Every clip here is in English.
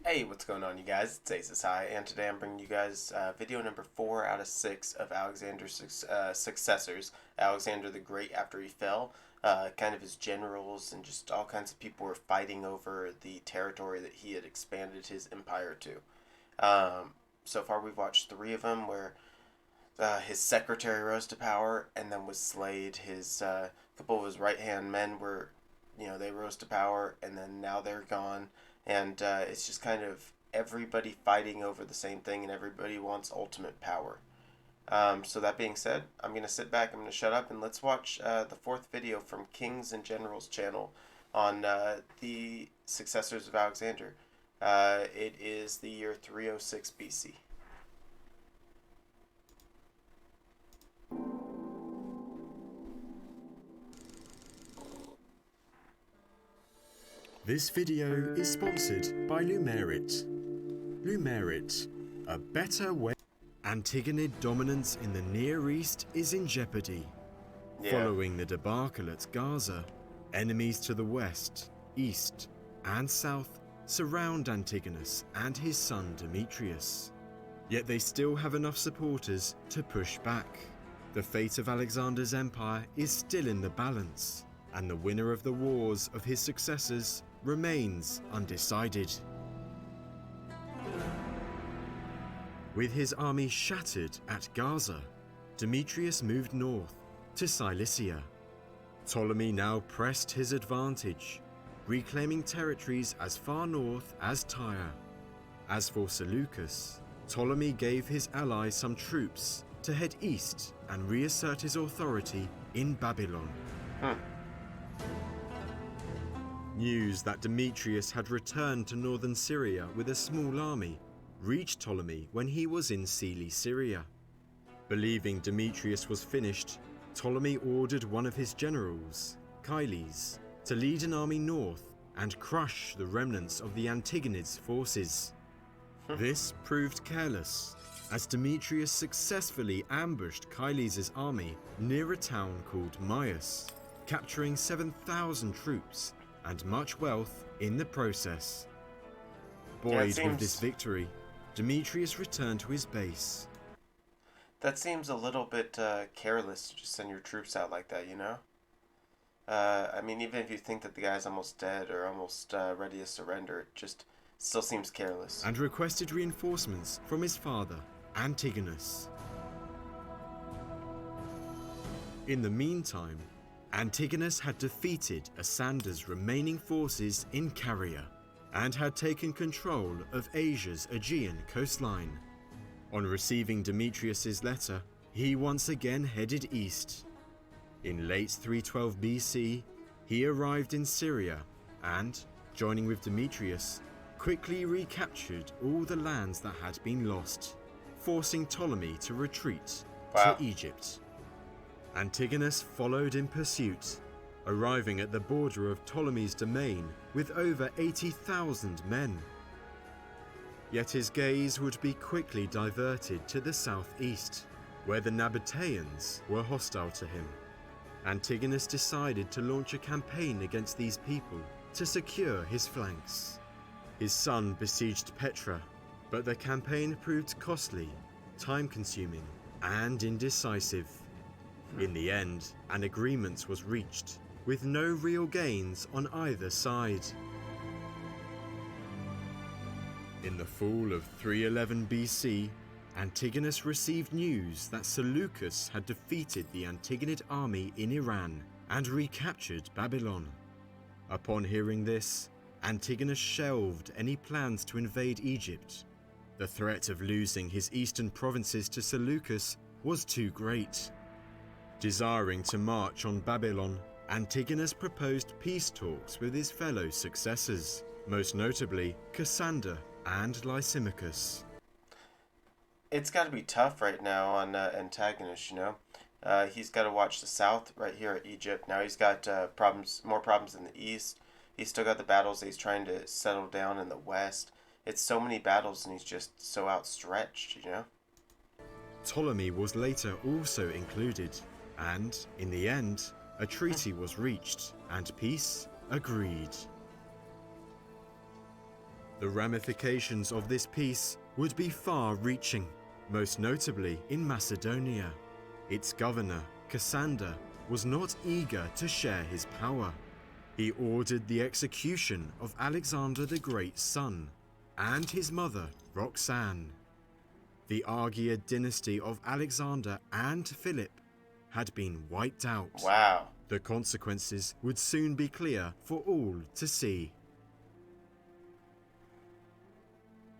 Hey, what's going on, you guys? It's Aces High, and today I'm bringing you guys video number 4 out of 6 of Alexander's successors. Alexander the Great after he fell. Kind of his generals and just all kinds of people were fighting over the territory that he had expanded his empire to. So far we've watched 3 of them where his secretary rose to power and then was slayed. His couple of his right-hand men were, they rose to power and then now they're gone. And it's just kind of everybody fighting over the same thing, and everybody wants ultimate power. So that being said, I'm going to sit back, I'm going to shut up, and let's watch the 4th video from Kings and Generals channel on the successors of Alexander. It is the year 306 BC. This video is sponsored by Lumerit. Lumerit, a better way. Antigonid dominance in the Near East is in jeopardy. Following the debacle at Gaza, enemies to the west, east, and south surround Antigonus and his son Demetrius. Yet they still have enough supporters to push back. The fate of Alexander's empire is still in the balance, and the winner of the wars of his successors remains undecided. With his army shattered at Gaza, Demetrius moved north to Cilicia. Ptolemy now pressed his advantage, reclaiming territories as far north as Tyre. As for Seleucus, Ptolemy gave his ally some troops to head east and reassert his authority in Babylon. News that Demetrius had returned to northern Syria with a small army reached Ptolemy when he was in Cilicia. Believing Demetrius was finished, Ptolemy ordered one of his generals, Chyles, to lead an army north and crush the remnants of the Antigonid's forces. This proved careless, as Demetrius successfully ambushed Chyles' army near a town called Myus, capturing 7,000 troops and much wealth in the process. Buoyed with this victory, Demetrius returned to his base. That seems a little bit careless to just send your troops out like that, you know? I mean, even if you think that the guy's almost dead or almost ready to surrender, it just still seems careless. And requested reinforcements from his father, Antigonus. In the meantime, Antigonus had defeated Asander's remaining forces in Caria and had taken control of Asia's Aegean coastline. On receiving Demetrius's letter, he once again headed east. In late 312 BC, he arrived in Syria and, joining with Demetrius, quickly recaptured all the lands that had been lost, forcing Ptolemy to retreat to Egypt. Antigonus followed in pursuit, arriving at the border of Ptolemy's domain with over 80,000 men. Yet his gaze would be quickly diverted to the southeast, where the Nabateans were hostile to him. Antigonus decided to launch a campaign against these people to secure his flanks. His son besieged Petra, but the campaign proved costly, time-consuming, and indecisive. In the end, an agreement was reached, with no real gains on either side. In the fall of 311 BC, Antigonus received news that Seleucus had defeated the Antigonid army in Iran and recaptured Babylon. Upon hearing this, Antigonus shelved any plans to invade Egypt. The threat of losing his eastern provinces to Seleucus was too great. Desiring to march on Babylon, Antigonus proposed peace talks with his fellow successors, most notably Cassander and Lysimachus. It's got to be tough right now on Antigonus, you know? He's got to watch the south right here at Egypt. Now he's got more problems in the east. He's still got the battles that he's trying to settle down in the west. It's so many battles and he's just so outstretched, you know? Ptolemy was later also included, and, in the end, a treaty was reached and peace agreed. The ramifications of this peace would be far-reaching, most notably in Macedonia. Its governor, Cassander, was not eager to share his power. He ordered the execution of Alexander the Great's son and his mother, Roxanne. The Argead dynasty of Alexander and Philip had been wiped out. Wow. The consequences would soon be clear for all to see.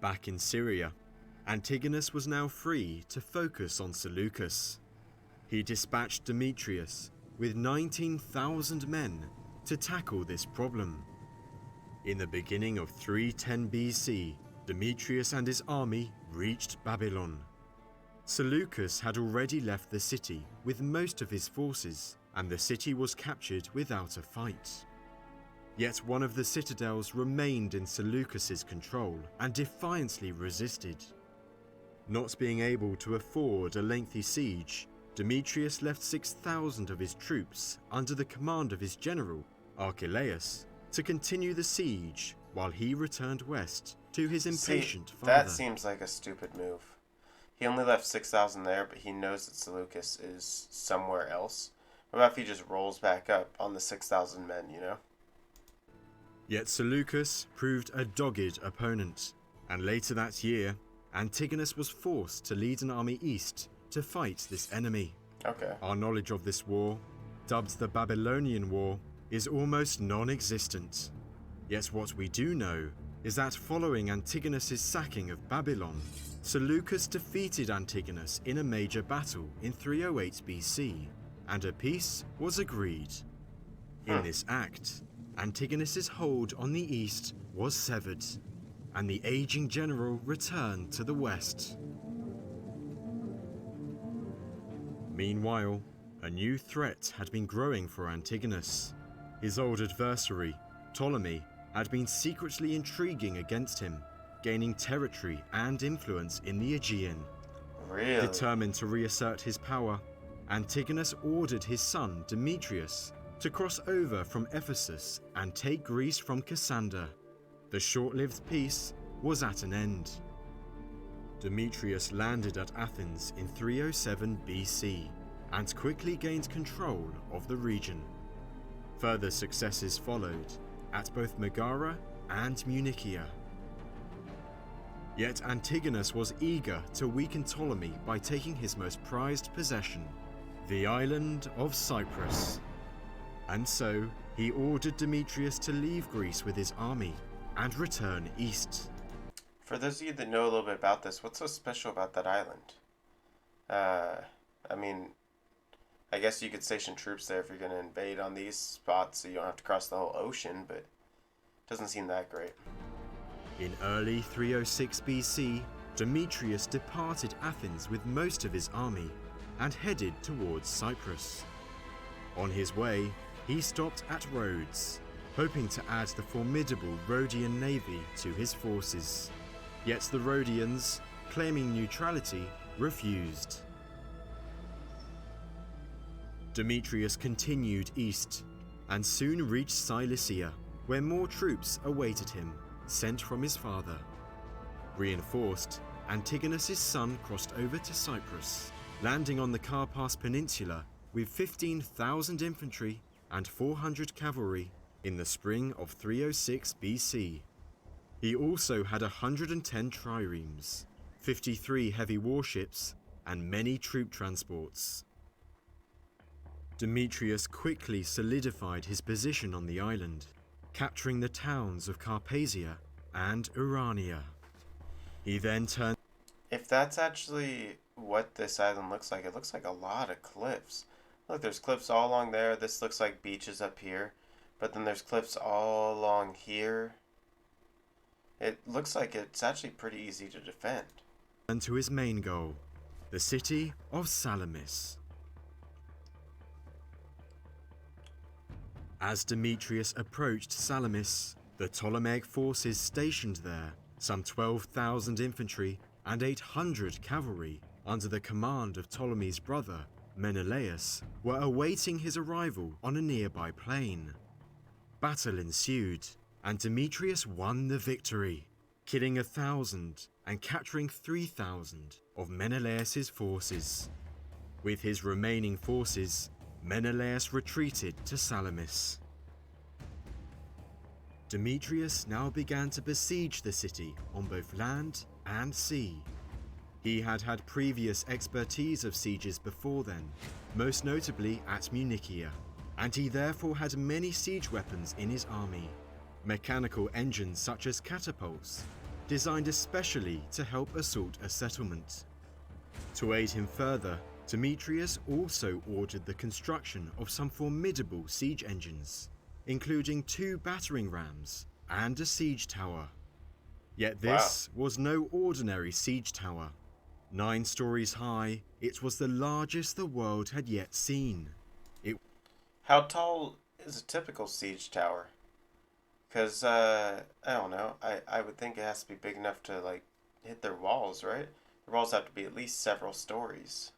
Back in Syria, Antigonus was now free to focus on Seleucus. He dispatched Demetrius with 19,000 men to tackle this problem. In the beginning of 310 BC, Demetrius and his army reached Babylon. Seleucus had already left the city with most of his forces, and the city was captured without a fight. Yet one of the citadels remained in Seleucus's control and defiantly resisted. Not being able to afford a lengthy siege, Demetrius left 6,000 of his troops under the command of his general, Archelaus, to continue the siege while he returned west to his impatient father. That seems like a stupid move. He only left 6,000 there, but he knows that Seleucus is somewhere else. What about if he just rolls back up on the 6,000 men, you know? Yet Seleucus proved a dogged opponent, and later that year, Antigonus was forced to lead an army east to fight this enemy. Okay. Our knowledge of this war, dubbed the Babylonian War, is almost non-existent. Yet what we do know is that following Antigonus's sacking of Babylon, Seleucus defeated Antigonus in a major battle in 308 BC, and a peace was agreed. In this act, Antigonus's hold on the east was severed, and the aging general returned to the west. Meanwhile, a new threat had been growing for Antigonus. His old adversary, Ptolemy, had been secretly intriguing against him, gaining territory and influence in the Aegean. Really? Determined to reassert his power, Antigonus ordered his son Demetrius to cross over from Ephesus and take Greece from Cassander. The short-lived peace was at an end. Demetrius landed at Athens in 307 BC and quickly gained control of the region. Further successes followed at both Megara and Munichia. Yet Antigonus was eager to weaken Ptolemy by taking his most prized possession, the island of Cyprus. And so he ordered Demetrius to leave Greece with his army and return east. For those of you that know a little bit about this, what's so special about that island? I mean, I guess you could station troops there if you're going to invade on these spots so you don't have to cross the whole ocean, but it doesn't seem that great. In early 306 BC, Demetrius departed Athens with most of his army and headed towards Cyprus. On his way, he stopped at Rhodes, hoping to add the formidable Rhodian navy to his forces. Yet the Rhodians, claiming neutrality, refused. Demetrius continued east and soon reached Cilicia, where more troops awaited him, sent from his father. Reinforced, Antigonus's son crossed over to Cyprus, landing on the Karpas Peninsula with 15,000 infantry and 400 cavalry in the spring of 306 BC. He also had 110 triremes, 53 heavy warships, and many troop transports. Demetrius quickly solidified his position on the island, capturing the towns of Carpasia and Urania. He then turned... If that's actually what this island looks like, it looks like a lot of cliffs. Look, there's cliffs all along there. This looks like beaches up here. But then there's cliffs all along here. It looks like it's actually pretty easy to defend. And to his main goal, the city of Salamis. As Demetrius approached Salamis, the Ptolemaic forces stationed there, some 12,000 infantry and 800 cavalry, under the command of Ptolemy's brother, Menelaus, were awaiting his arrival on a nearby plain. Battle ensued, and Demetrius won the victory. killing 1,000 and capturing 3,000 of Menelaus's forces. With his remaining forces, Menelaus retreated to Salamis. Demetrius now began to besiege the city on both land and sea. He had had previous expertise of sieges before then, most notably at Munichia, and he therefore had many siege weapons in his army. Mechanical engines such as catapults, designed especially to help assault a settlement. To aid him further, Demetrius also ordered the construction of some formidable siege engines, including 2 battering rams and a siege tower. Yet this was no ordinary siege tower. 9 stories high, it was the largest the world had yet seen. How tall is a typical siege tower? Because, I don't know, I would think it has to be big enough to, like, hit their walls, right? The walls have to be at least several stories.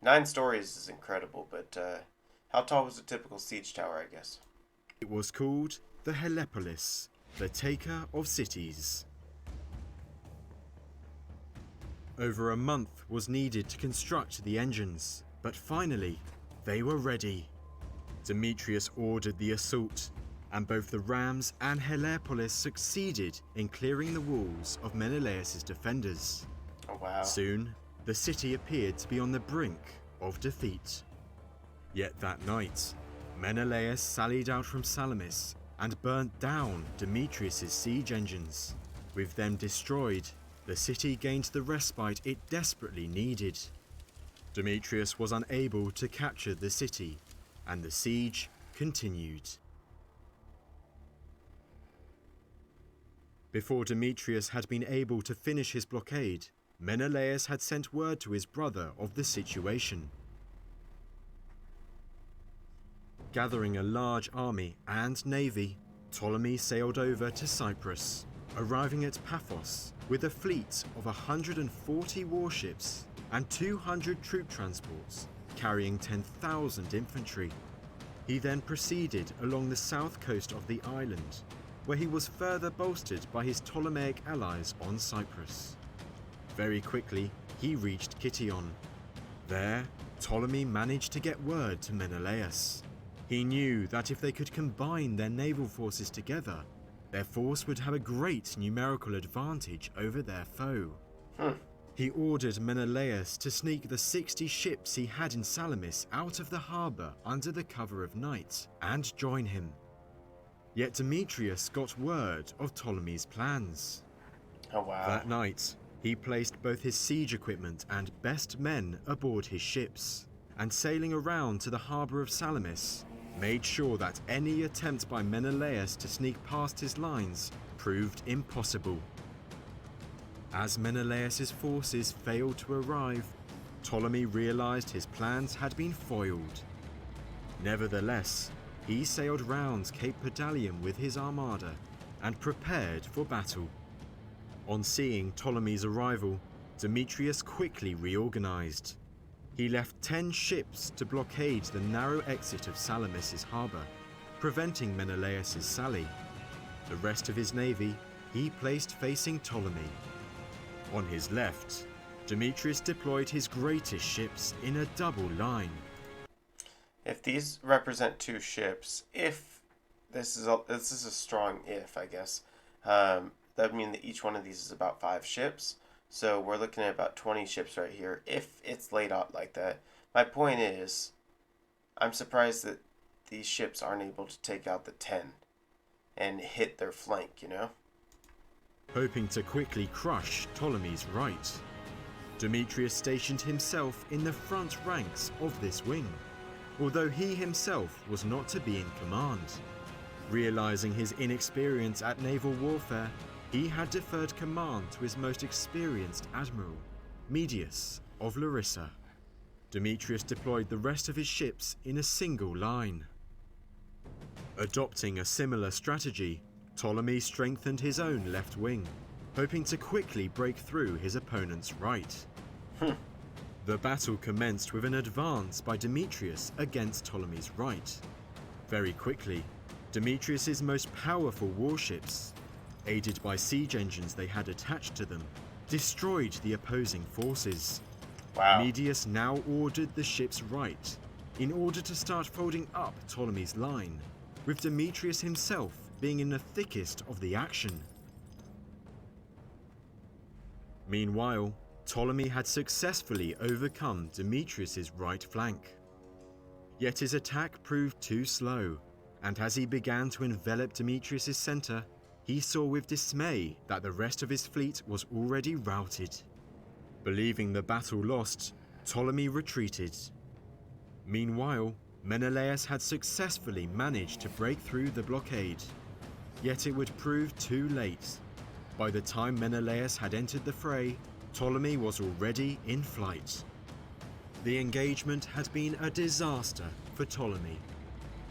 9 stories is incredible, but, how tall was a typical siege tower, I guess? It was called the Helepolis, the taker of cities. Over a month was needed to construct the engines, but finally, they were ready. Demetrius ordered the assault, and both the rams and Helepolis succeeded in clearing the walls of Menelaus's defenders. Oh, wow. Soon, the city appeared to be on the brink of defeat. Yet that night, Menelaus sallied out from Salamis and burnt down Demetrius's siege engines. With them destroyed, the city gained the respite it desperately needed. Demetrius was unable to capture the city, and the siege continued. Before Demetrius had been able to finish his blockade, Menelaus had sent word to his brother of the situation. Gathering a large army and navy, Ptolemy sailed over to Cyprus, arriving at Paphos with a fleet of 140 warships and 200 troop transports carrying 10,000 infantry. He then proceeded along the south coast of the island, where he was further bolstered by his Ptolemaic allies on Cyprus. Very quickly, he reached Kition. There, Ptolemy managed to get word to Menelaus. He knew that if they could combine their naval forces together, their force would have a great numerical advantage over their foe. He ordered Menelaus to sneak the 60 ships he had in Salamis out of the harbour under the cover of night and join him. Yet Demetrius got word of Ptolemy's plans. Oh, wow. That night, he placed both his siege equipment and best men aboard his ships, and sailing around to the harbour of Salamis, made sure that any attempt by Menelaus to sneak past his lines proved impossible. As Menelaus's forces failed to arrive, Ptolemy realized his plans had been foiled. Nevertheless, he sailed round Cape Pedalium with his armada and prepared for battle. On seeing Ptolemy's arrival, Demetrius quickly reorganized. He left 10 ships to blockade the narrow exit of Salamis' harbour, preventing Menelaus' sally. The rest of his navy he placed facing Ptolemy. On his left, Demetrius deployed his greatest ships in a double line. If these represent 2 ships, if this is a strong if, I guess, that would mean that each one of these is about 5 ships. So we're looking at about 20 ships right here, if it's laid out like that. My point is, I'm surprised that these ships aren't able to take out the 10 and hit their flank, you know? Hoping to quickly crush Ptolemy's right, Demetrius stationed himself in the front ranks of this wing, although he himself was not to be in command. Realizing his inexperience at naval warfare, he had deferred command to his most experienced admiral, Medius of Larissa. Demetrius deployed the rest of his ships in a single line. Adopting a similar strategy, Ptolemy strengthened his own left wing, hoping to quickly break through his opponent's right. The battle commenced with an advance by Demetrius against Ptolemy's right. Very quickly, Demetrius's most powerful warships, aided by siege engines they had attached to them, destroyed the opposing forces. Wow. Medius now ordered the ships right, in order to start folding up Ptolemy's line, with Demetrius himself being in the thickest of the action. Meanwhile, Ptolemy had successfully overcome Demetrius's right flank. Yet his attack proved too slow, and as he began to envelop Demetrius's center, he saw with dismay that the rest of his fleet was already routed. Believing the battle lost, Ptolemy retreated. Meanwhile, Menelaus had successfully managed to break through the blockade. Yet it would prove too late. By the time Menelaus had entered the fray, Ptolemy was already in flight. The engagement had been a disaster for Ptolemy.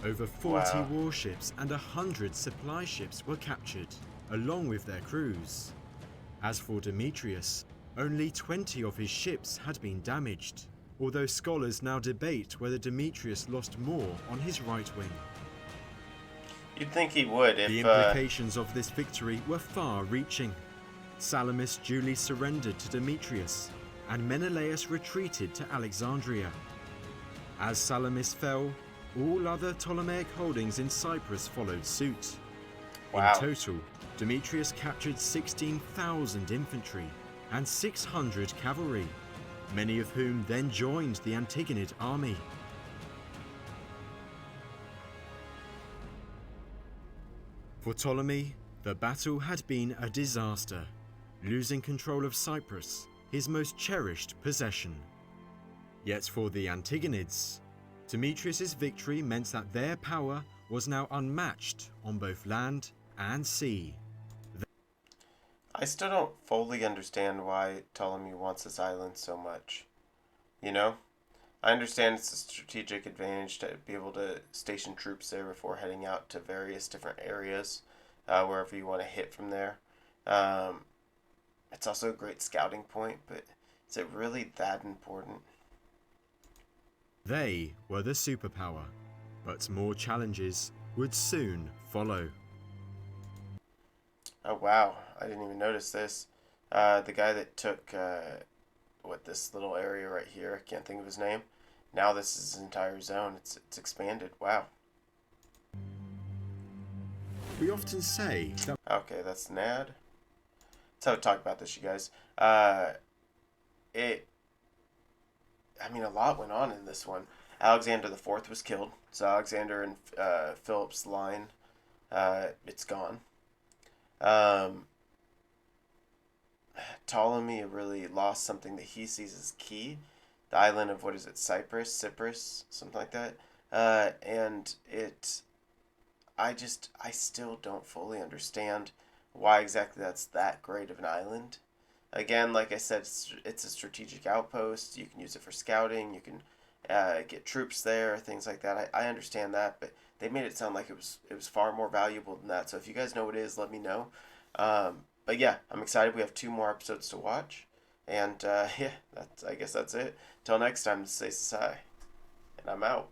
Over 40 warships and 100 supply ships were captured, along with their crews. As for Demetrius, only 20 of his ships had been damaged, although scholars now debate whether Demetrius lost more on his right wing. You'd think he would if... The implications of this victory were far-reaching. Salamis duly surrendered to Demetrius, and Menelaus retreated to Alexandria. As Salamis fell, all other Ptolemaic holdings in Cyprus followed suit. Wow. In total, Demetrius captured 16,000 infantry and 600 cavalry, many of whom then joined the Antigonid army. For Ptolemy, the battle had been a disaster, losing control of Cyprus, his most cherished possession. Yet for the Antigonids, Demetrius's victory meant that their power was now unmatched on both land and sea. I still don't fully understand why Ptolemy wants this island so much. You know? I understand it's a strategic advantage to be able to station troops there before heading out to various different areas, wherever you want to hit from there. It's also a great scouting point, but is it really that important? They were the superpower, but more challenges would soon follow. Oh wow, I didn't even notice this. The guy that took this little area right here, I can't think of his name. Now this is his entire zone. It's expanded. Wow. We often say that... Okay, that's Nad. That's how we talk about this, you guys. A lot went on in this one. Alexander the Fourth was killed. So Alexander and Philip's line, it's gone. Ptolemy really lost something that he sees as key. The island of, Cyprus, something like that. I still don't fully understand why exactly that's that great of an island. Again, like I said, it's a strategic outpost. You can use it for scouting. You can get troops there, things like that. I understand that, but they made it sound like it was far more valuable than that. So if you guys know what it is, let me know. But yeah, I'm excited. We have 2 more episodes to watch. And I guess that's it. Till next time, this is Say and I'm out.